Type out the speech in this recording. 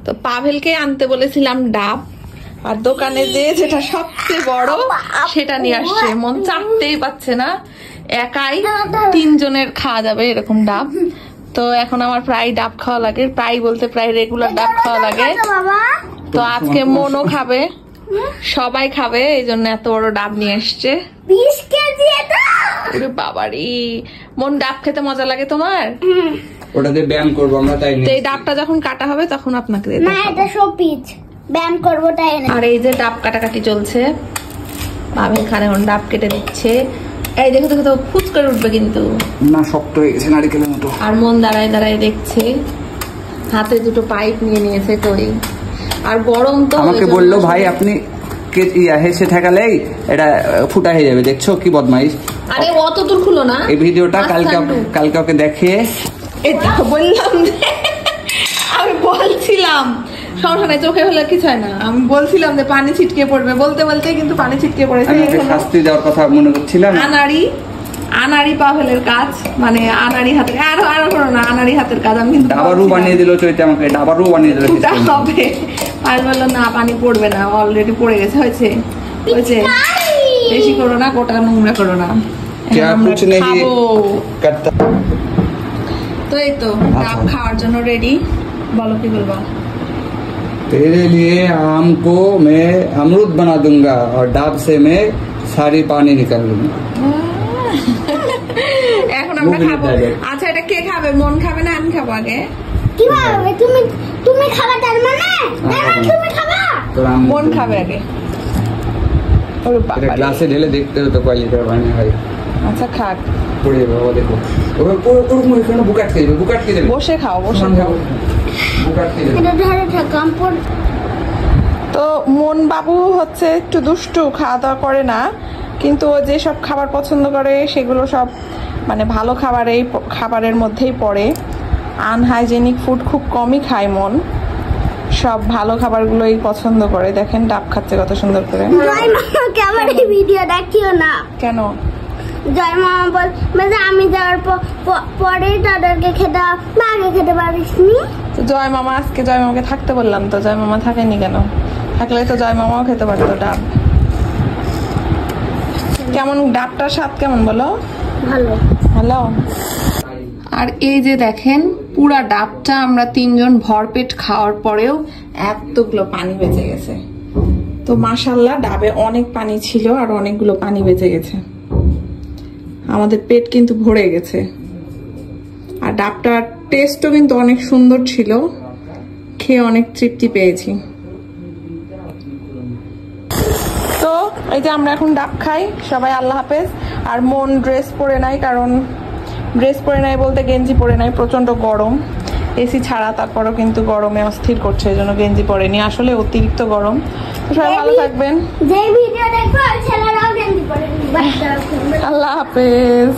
তো পাভেলকে আনতে বলেছিলাম ডাব, আর দোকানে যে যেটা সবচেয়ে বড় সেটা নিয়ে আসছে। মন চাপতেই পাচ্ছে না, একাই 3 জনের খাওয়া যাবে এরকম ডাব। তো এখন আমার প্রায় ডাব খাওয়া লাগে, প্রায় বলতে প্রায় রেগুলার ডাব খাওয়া লাগে। তো আজকে মনও খাবে, সবাই খাবে, এই জন্য এত বড় ডাব নিয়ে এসছে। 20 কেজি এটা। ওরে বাবারি, মন ডাব খেতে মজা লাগে তোমার? ওটাতে ব্যায়াম করবো আমরা, তাই তো এই ডাবটা যখন কাটা হবে তখন আপনাকে দিতে না, এটা শোপিস, ব্যায়াম করবো তাই না। আর এই যে ডাব কাটাকাটি চলছে, পাভেল খান এখন ডাব কেটে দিচ্ছে। এই দেখো দেখো তো, ফুচ করে উঠবে কিন্তু না, শক্ত হয়ে গেছে নারকেলের মতো। আর মন দাঁড়ায় দাঁড়ায় দেখছে, হাতে 2টো পাইপ নিয়ে নিয়েছে তৈরি। আর গরম তো, আমাকে বললো ভাই আপনি হেসে ঠেকালেই এটা ফুটা হয়ে যাবে, দেখছো কি বদমাইশ। আরে অত দূর খুলো না, এই ভিডিওটা কালকে ওকে দেখে বললাম, আমি বলছিলাম সমস্যা নাই, চোখে হলে কিছু হয় না, আমি বলছিলাম যে পানি ছিটকে পড়বে, বলতে বলতে কিন্তু পানি ছিটকে পড়েছে। শাস্তি দেওয়ার কথা মনে করছিলাম। আনাড়ি পাভেলের কাজ, মানে আনাড়ি হাতের, আরো করো না, আনাড়ি হাতের কাজ। আমি কিন্তু ডাবারু বানিয়ে দিল চৈতে, আমাকে ডাবারু বানিয়ে দিল। হবে আর বললো না, পানি পড়বে না, অলরেডি পড়ে গেছে। হয়েছে হয়েছে, বেশি করো না, গোটা নোংরা করো না। তো এই তো ডাব খাওয়ার জন্য রেডি। বলো কি বলবো? तेरे लिए आम को मैं अमरूद बना दूंगा और डाब से मैं सारी पानी निकाल लूंगा। এখন আমরা খাবো। আচ্ছা, এটা কে খাবে? মন খাবে না আমি খাবো আগে? কি ভাবে তুমি খাবে তার মানে? তুমি খাবা? মন খাবে আগে। ওরে বাবা, গ্লাসে ঢেলে দেখতে হতো কয় লিটার পানি হয়। আচ্ছা খাক, পড়ে যাবে বাবা, দেখো ওরে পুরো মুড়ি খানো, বুকাট খেয়ে যাবে। বসে খাও, বসে খাও। এটা ধরে থাকাম পর। তো মন বাবু হচ্ছে একটু দুষ্টু, খাওয়া দাওয়া করে না, কিন্তু ও যে সব খাবার পছন্দ করে সেগুলো সব মানে ভালো খাবারের মধ্যেই পড়ে। আনহাইজেনিক ফুড খুব কমই খায় মন, সব ভালো খাবারগুলোই পছন্দ করে। দেখেন ডাব খাচ্ছে কত সুন্দর করে। জয় মামাকে আমার এই ভিডিও দেখিও না। কেন? জয় মামা বলে আমি যাওয়ার পরে তাদেরকে খেতে আগে খেতে পারিসনি। তো জয় মামা, আজকে জয় মামাকে থাকতে বললাম, তো জয় মামা থাকেনি কেন? থাকলে তো জয় মামাও খেতে পারতো ডাব। কেমন ডাবটার স্বাদ কেমন বলো? ভালো ভালো। আর এই যে দেখেন, পুরা ডাবটা আমরা 3 জন ভরপেট খাওয়ার পরেও এতগুলো পানি বেঁচে গেছে। তো মাশাআল্লাহ, ডাবে অনেক পানি ছিল আর অনেকগুলো পানি বেঁচে গেছে, আমাদের পেট কিন্তু ভরে গেছে। আর ডাবটার টেস্টও কিন্তু অনেক সুন্দর ছিল, খেয়ে অনেক তৃপ্তি পেয়েছি। তো এই যে আমরা এখন ডাব খাই, সবাই আল্লাহ হাফেজ। আর মন ড্রেস পরে নাই, কারণ ড্রেস পরে নাই বলতে গেঞ্জি পরে নাই, প্রচন্ড গরম, এসি ছাড়া, তারপরও কিন্তু গরমে অস্থির করছে, এই জন্য গেঞ্জি পরেনি। আসলে অতিরিক্ত গরম। তো সবাই ভালো থাকবেন, যে ভিডিও দেখো ছেলেরাও গেঞ্জি পরে, আল্লাহ হাফেজ।